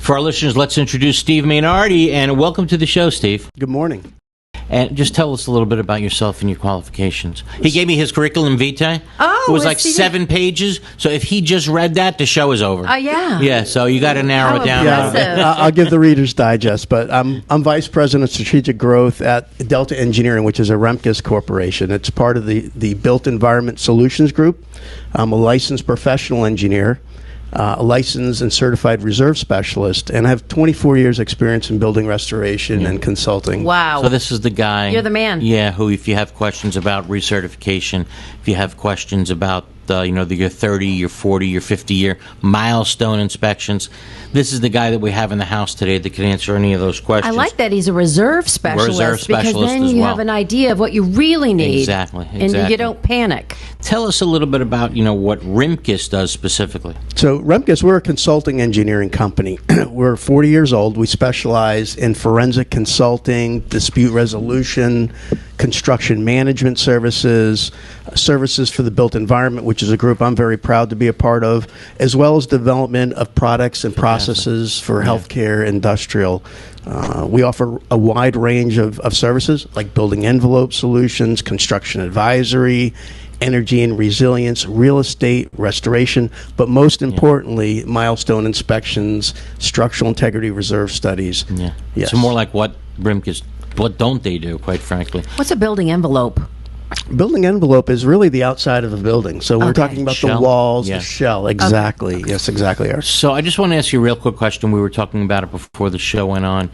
For our listeners, let's introduce Steve Mainardi, and welcome to the show, Steve. Good morning. And just tell us a little bit about yourself and your qualifications. He gave me his curriculum vitae. Oh, it was like Steve. 7 pages. So if he just read that, the show is over. Oh, yeah. Yeah, so you got to narrow it down. Impressive. I'll give the Reader's Digest, but I'm Vice President of Strategic Growth at Delta Engineering, which is a Rimkus corporation. It's part of the Built Environment Solutions Group. I'm a licensed professional engineer, a licensed and certified reserve specialist, and I have 24 years experience in building restoration and consulting. Wow. So this is the guy. You're the man. Yeah, who, if you have questions about recertification, if you have questions about your 30, your 40, your 50-year milestone inspections, this is the guy that we have in the house today that can answer any of those questions. I like that he's a reserve specialist, because then you have an idea of what you really need. Exactly. And you don't panic. Tell us a little bit about, what Rimkus does specifically. So Rimkus, we're a consulting engineering company. We're 40 years old. We specialize in forensic consulting, dispute resolution, construction management services, services for the built environment, which is a group I'm very proud to be a part of, as well as development of products and processes for healthcare, industrial. We offer a wide range of services like building envelope solutions, construction advisory, energy and resilience, real estate, restoration, but most importantly, milestone inspections, structural integrity reserve studies. Yeah. Yes. So more like what Rimkus, what don't they do, quite frankly? What's a building envelope? Building envelope is really the outside of a building. So we're talking about Shell? the walls, Yeah. the shell. Exactly. Okay. Yes, exactly. So I just want to ask you a real quick question. We were talking about it before the show went on.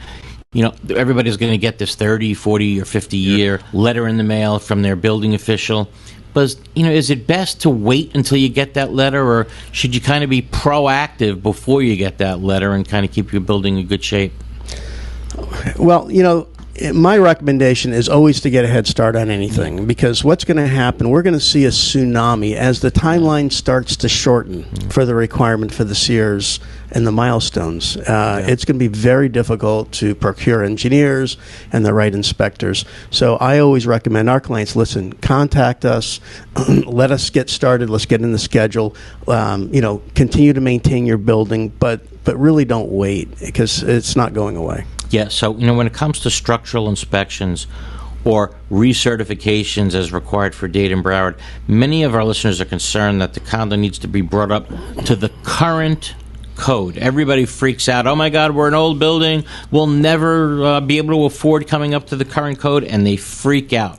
Everybody's going to get this 30, 40, or 50-year letter in the mail from their building official. But, is it best to wait until you get that letter, or should you kind of be proactive before you get that letter and kind of keep your building in good shape? Well, my recommendation is always to get a head start on anything, because what's going to happen, we're going to see a tsunami as the timeline starts to shorten for the requirement for the SEERs and the milestones. It's going to be very difficult to procure engineers and the right inspectors. So I always recommend our clients, listen, contact us, let us get started, let's get in the schedule, continue to maintain your building, but really don't wait, because it's not going away. Yeah, so, when it comes to structural inspections or recertifications as required for Dade and Broward, many of our listeners are concerned that the condo needs to be brought up to the current code. Everybody freaks out, oh my God, we're an old building, we'll never be able to afford coming up to the current code, and they freak out.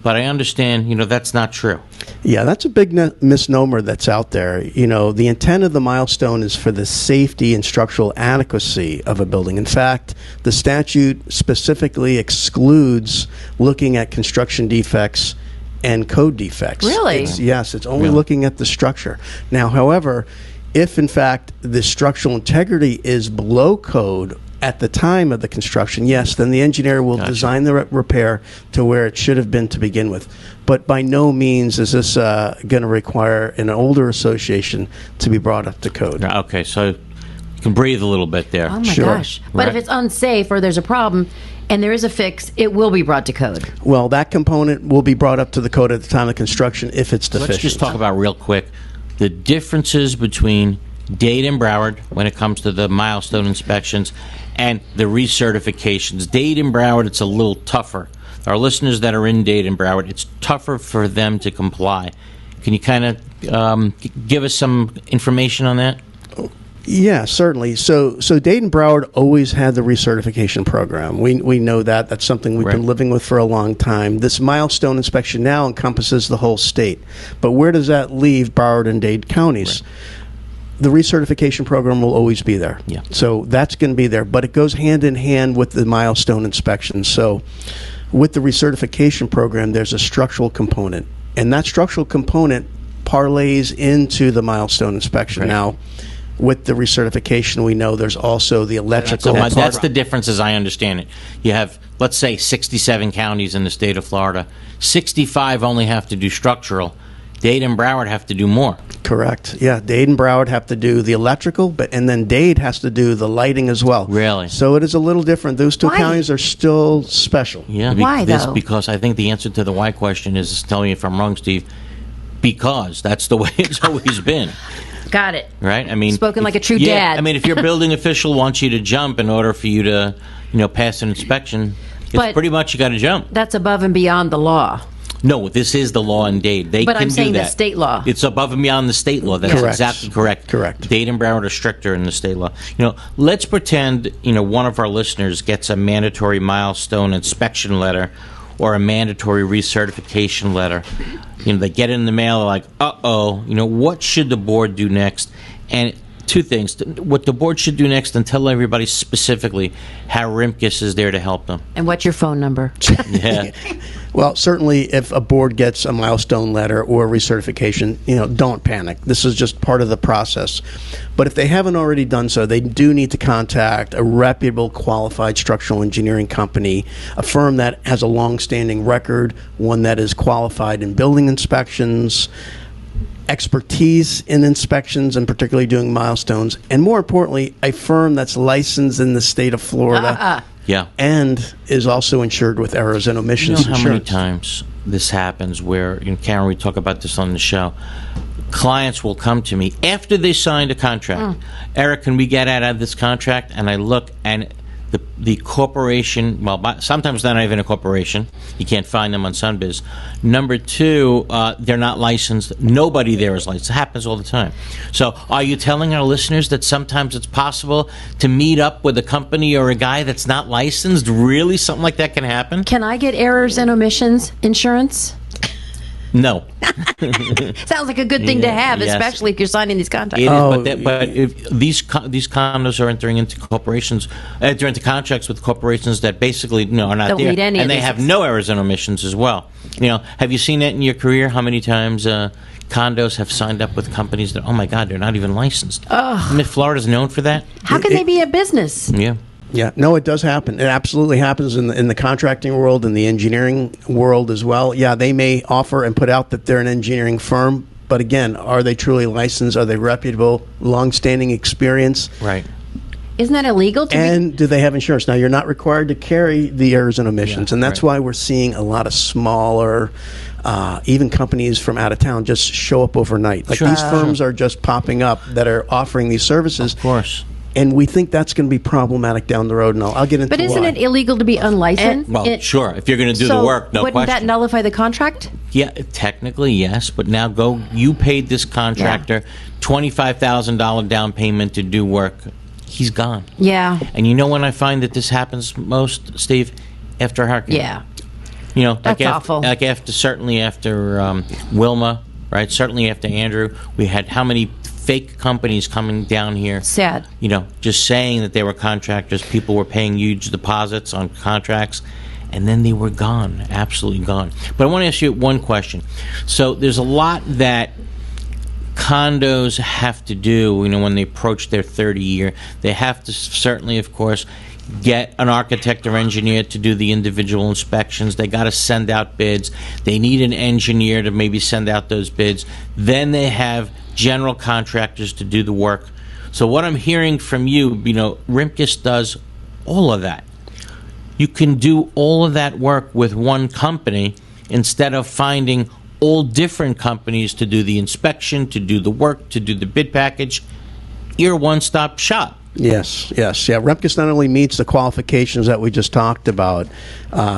But I understand, that's not true. Yeah, that's a big misnomer that's out there. The intent of the milestone is for the safety and structural adequacy of a building. In fact, the statute specifically excludes looking at construction defects and code defects. Really? It's only looking at the structure. Now, however, if in fact the structural integrity is below code at the time of the construction, yes, then the engineer will design the repair to where it should have been to begin with. But by no means is this going to require an older association to be brought up to code. Okay, so you can breathe a little bit there. Oh, my gosh. But if it's unsafe or there's a problem and there is a fix, it will be brought to code. Well, that component will be brought up to the code at the time of construction if it's deficient. Let's just talk about real quick the differences between Dade and Broward when it comes to the milestone inspections and the recertifications. Dade and Broward, it's a little tougher. Our listeners that are in Dade and Broward, it's tougher for them to comply. Can you kind of give us some information on that? Yeah, certainly. So Dade and Broward always had the recertification program. We know that. That's something we've been living with for a long time. This milestone inspection now encompasses the whole state. But where does that leave Broward and Dade counties? Right. The recertification program will always be there. Yeah. So that's going to be there. But it goes hand in hand with the milestone inspection. So with the recertification program, there's a structural component. And that structural component parlays into the milestone inspection. Right. Now, with the recertification, we know there's also the electrical. So that's the difference as I understand it. You have, let's say, 67 counties in the state of Florida. 65 only have to do structural. Dade and Broward have to do more. Correct. Yeah, Dade and Broward have to do the electrical, and then Dade has to do the lighting as well. Really? So it is a little different. Those two counties are still special. Yeah. Why, though? Because I think the answer to the why question is, tell me if I'm wrong, Steve, because that's the way it's always been. Got it. Right? I mean, Spoken like a true yeah, dad. I mean, if your building official wants you to jump in order for you to, pass an inspection, it's But- pretty much you got to jump. That's above and beyond the law. No, this is the law in Dade. They But can I'm saying do the that. state law. It's above and beyond the state law. That's Correct. exactly correct. Correct. Dade and Broward are stricter in the state law. Let's pretend, one of our listeners gets a mandatory milestone inspection letter or a mandatory recertification letter. They get it in the mail, like, what should the board do next? And two things. What the board should do next, and tell everybody specifically how Rimkus is there to help them. And what's your phone number? Yeah. Well, certainly if a board gets a milestone letter or recertification, don't panic. This is just part of the process. But if they haven't already done so, they do need to contact a reputable, qualified structural engineering company, a firm that has a long-standing record, one that is qualified in building inspections, expertise in inspections, and particularly doing milestones, and more importantly, a firm that's licensed in the state of Florida. Yeah. And is also insured with errors and omissions You know how many insurance. times this happens where, Karen, we talk about this on the show, clients will come to me after they signed a contract. Eric, can we get out of this contract? And I look, and the corporation, well, sometimes they're not even a corporation. You can't find them on Sunbiz. Number two, they're not licensed. Nobody there is licensed. It happens all the time. So are you telling our listeners that sometimes it's possible to meet up with a company or a guy that's not licensed? Really? Something like that can happen? Can I get errors and omissions insurance? No. Sounds like a good thing to have, Yes. especially if you're signing these contracts. It is, Oh, but if these condos are entering into contracts with corporations that basically are not Don't there, meet any of and they these. have no errors and omissions as well. Have you seen that in your career? How many times condos have signed up with companies that, oh my God, they're not even licensed? I mean, Florida's known for that. How can they be a business? Yeah. Yeah, no, it does happen. It absolutely happens in the contracting world, in the engineering world as well. Yeah, they may offer and put out that they're an engineering firm, but again, are they truly licensed? Are they reputable, long-standing experience? Right. Isn't that illegal to And do they have insurance? Now, you're not required to carry the errors and omissions, Yeah, and that's right. why we're seeing a lot of smaller, even companies from out of town just show up overnight. Like Sure. these firms are just popping up that are offering these services. Of course. And we think that's going to be problematic down the road, and I'll get into But isn't why. it illegal to be unlicensed? Well, sure. If you're going to do So the work, no wouldn't question. that nullify the contract? Yeah, technically, yes. But now you paid this contractor $25,000 down payment to do work. He's gone. Yeah. And you know when I find that this happens most, Steve? After a hurricane. Yeah. Like awful. Like certainly after Wilma, right? Certainly after Andrew, we had how many fake companies coming down here? Sad. Just saying that they were contractors. People were paying huge deposits on contracts, and then they were gone, absolutely gone. But I want to ask you one question. So there's a lot that condos have to do, when they approach their 30 year. They have to certainly, of course, get an architect or engineer to do the individual inspections. They got to send out bids. They need an engineer to maybe send out those bids. Then they have general contractors to do the work. So what I'm hearing from you, Rimkus does all of that. You can do all of that work with one company instead of finding all different companies to do the inspection, to do the work, to do the bid package. You're a one-stop shop. Yes. Yeah. Rimkus not only meets the qualifications that we just talked about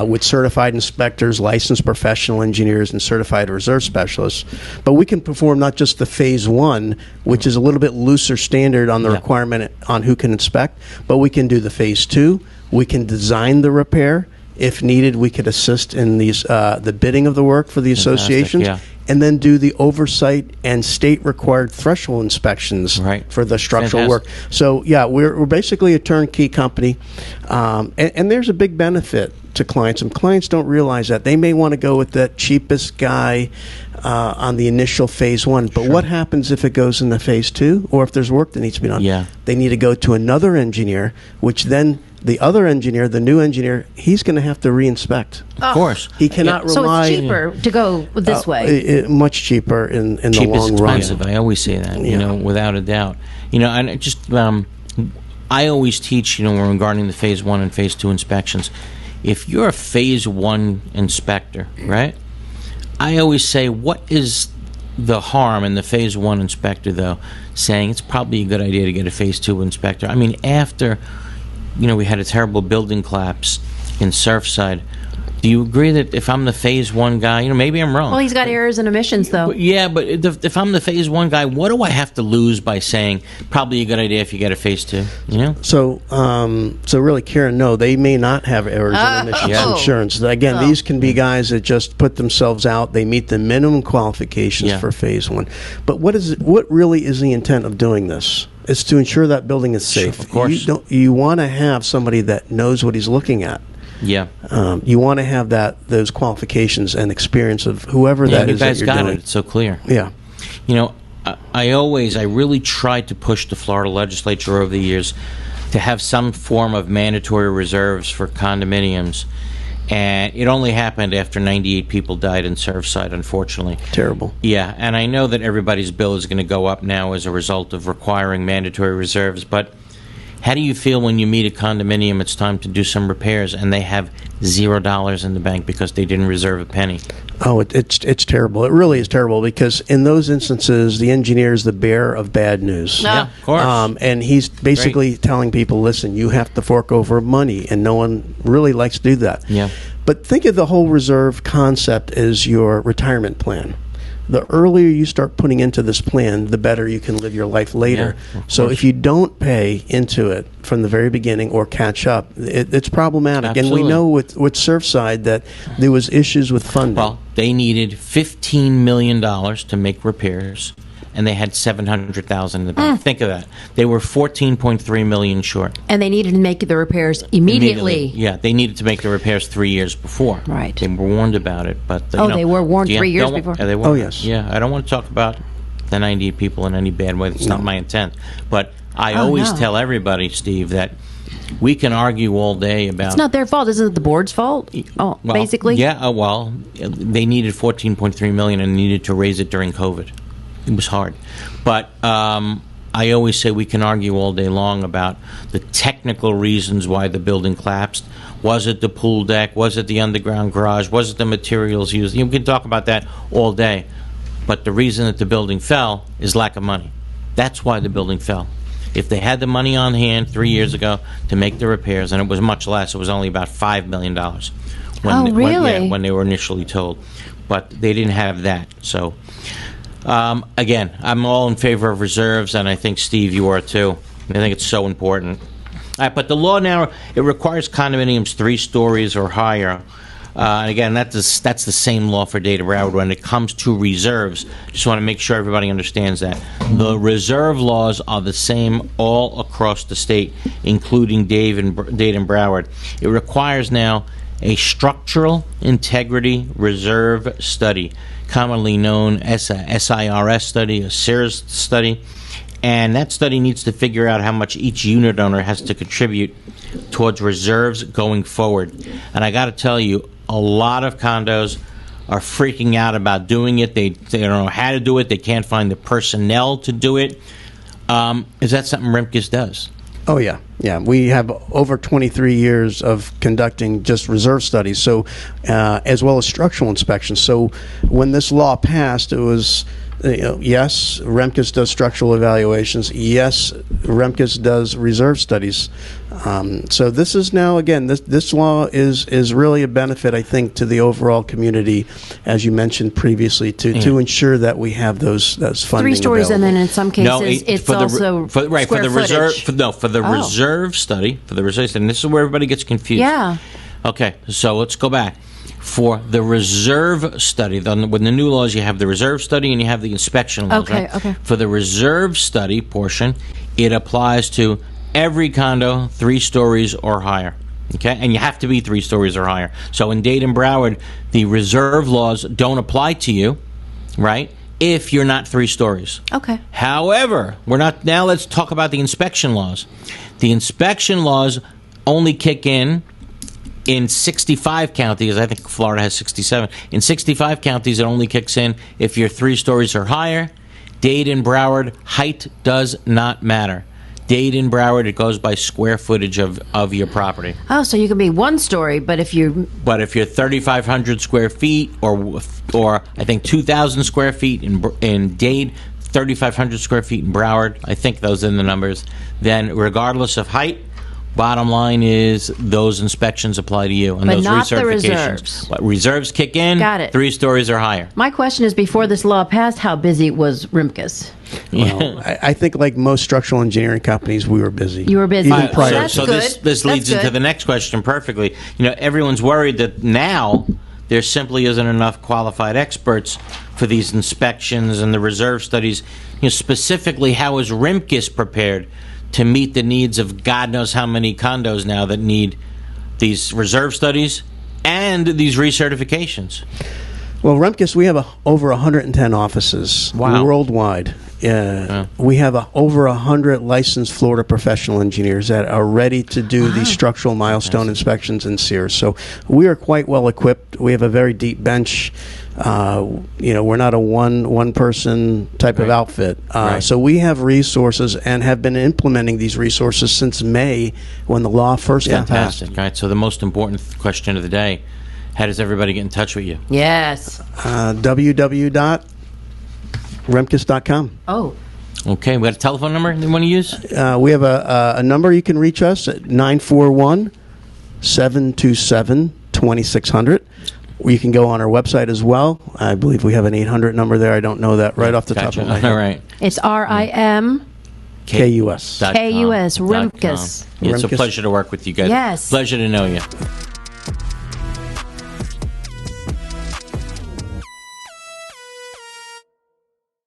with certified inspectors, licensed professional engineers, and certified reserve specialists, but we can perform not just the phase one, which is a little bit looser standard on the requirement on who can inspect, but we can do the phase two. We can design the repair. If needed, we could assist in the bidding of the work for the associations. yeah. And then do the oversight and state-required threshold inspections Right. for the structural Fantastic. work. So, yeah, we're basically a turnkey company, and there's a big benefit to clients. And clients don't realize that. They may want to go with the cheapest guy on the initial phase one, but what happens if it goes into phase two, or if there's work that needs to be done? Yeah. They need to go to another engineer, which then the other engineer, the new engineer, he's going to have to re-inspect. Of course. He cannot So rely... it's cheaper to go this way. much cheaper in the Cheap is long run. expensive. I always say that, without a doubt. And it just, I always teach, when regarding the phase one and phase two inspections, if you're a phase one inspector, right, I always say, what is the harm in the Phase 1 inspector, though, saying it's probably a good idea to get a Phase 2 inspector. I mean, after, we had a terrible building collapse in Surfside, do you agree that if I'm the Phase 1 guy, maybe I'm wrong. Well, he's got errors and omissions, though. Yeah, but if I'm the Phase 1 guy, what do I have to lose by saying probably a good idea if you get a Phase 2? So really, Karen, no, they may not have errors and omissions insurance. Again, these can be guys that just put themselves out. They meet the minimum qualifications for Phase 1. But what really is the intent of doing this? It's to ensure that building is safe. Sure, of course. You want to have somebody that knows what he's looking at. Yeah. You want to have those qualifications and experience of whoever that is that you're doing. You guys got it. It's so clear. Yeah. I really tried to push the Florida legislature over the years to have some form of mandatory reserves for condominiums. And it only happened after 98 people died in Surfside, unfortunately. Terrible. Yeah, and I know that everybody's bill is going to go up now as a result of requiring mandatory reserves, but how do you feel when you meet a condominium, it's time to do some repairs, and they have $0 in the bank because they didn't reserve a penny? Oh, it's terrible. It really is terrible because in those instances, the engineer is the bearer of bad news. No. Yeah, of course. And he's basically telling people, listen, you have to fork over money, and no one really likes to do that. Yeah. But think of the whole reserve concept as your retirement plan. The earlier you start putting into this plan, the better you can live your life later. Yeah, so if you don't pay into it from the very beginning or catch up, it's problematic. Absolutely. And we know with Surfside that there was issues with funding. Well, they needed $15 million to make repairs, and they had $700,000 in the bank. Think of that. They were $14.3 million short. And they needed to make the repairs immediately. Yeah, they needed to make the repairs 3 years before. Right. They were warned about it, but they were warned 3 years before. They were. Oh, yes. Yeah, I don't want to talk about the 98 people in any bad way. That's not my intent. But I always tell everybody, Steve, that we can argue all day about. It's not their fault. Isn't it the board's fault? Well, basically. Yeah. They needed $14.3 million and needed to raise it during COVID. It was hard. But I always say we can argue all day long about the technical reasons why the building collapsed. Was it the pool deck? Was it the underground garage? Was it the materials used? You can talk about that all day. But the reason that the building fell is lack of money. That's why the building fell. If they had the money on hand 3 years ago to make the repairs, and it was much less, it was only about $5 million when they were initially told. But they didn't have that. So... again, I'm all in favor of reserves, and I think, Steve, you are too. I think it's so important. All right, but the law now, it requires condominiums 3 stories or higher. And again, that's the same law for Dade and Broward when it comes to reserves. Just want to make sure everybody understands that. The reserve laws are the same all across the state, including Dade and Broward. It requires now a structural integrity reserve study, commonly known as a SIRS study, a SIRS study, and that study needs to figure out how much each unit owner has to contribute towards reserves going forward. And I got to tell you, a lot of condos are freaking out about doing it. They don't know how to do it. They can't find the personnel to do it. Is that something Rimkus does? Oh, yeah. Yeah, we have over 23 years of conducting just reserve studies, so as well as structural inspections. So when this law passed, it was, yes, Rimkus does structural evaluations. Yes, Rimkus does reserve studies. So this is now, again, this law is really a benefit, I think, to the overall community, as you mentioned previously, to ensure that we have those funding 3 stories, available. and then in some cases, it's also for the reserve study, and this is where everybody gets confused. Yeah. Okay, so let's go back. For the reserve study, with the new laws, you have the reserve study and you have the inspection laws. Okay, right? okay. For the reserve study portion, it applies to every condo 3 stories or higher. Okay, and you have to be 3 stories or higher. So in Dade and Broward, the reserve laws don't apply to you, right? If you're not 3 stories. Okay. However, now let's talk about the inspection laws. The inspection laws only kick in 65 counties. I think Florida has 67. In 65 counties, it only kicks in if you're 3 stories or higher. Dade and Broward, height does not matter. Dade and Broward, it goes by square footage of your property. Oh, so you can be one story, but if you But if you're 3,500 square feet, or I think 2,000 square feet in Dade, 3,500 square feet in Broward, I think those are the numbers, then regardless of height, bottom line is those inspections apply to you. And But those not the recertifications. reserves. What, reserves kick in? Got it. 3 stories or higher. My question is, before this law passed, how busy was Rimkus? Well, I think like most structural engineering companies, we were busy. You were busy. Even prior. That's so good. this leads That's into good. the next question perfectly. Everyone's worried that now there simply isn't enough qualified experts for these inspections and the reserve studies. Specifically, how is Rimkus prepared to meet the needs of God knows how many condos now that need these reserve studies and these recertifications? Well, Rimkus, we have over 110 offices worldwide. We have over 100 licensed Florida professional engineers that are ready to do these structural milestone inspections in Sears. So we are quite well equipped. We have a very deep bench. We're not a one person type of outfit. So we have resources and have been implementing these resources since May when the law first got passed. Fantastic. All right, so the most important question of the day: how does everybody get in touch with you? Yes. www.remkus.com. Oh. Okay, we got a telephone number you want to use? We have a number you can reach us at 941-727-2600. You can go on our website as well. I believe we have an 800 number there. I don't know that right off the top of my head. All right. It's RIM KUS. KUS, Rimkus. It's a Rimkus. pleasure to work with you guys. Yes. Pleasure to know you.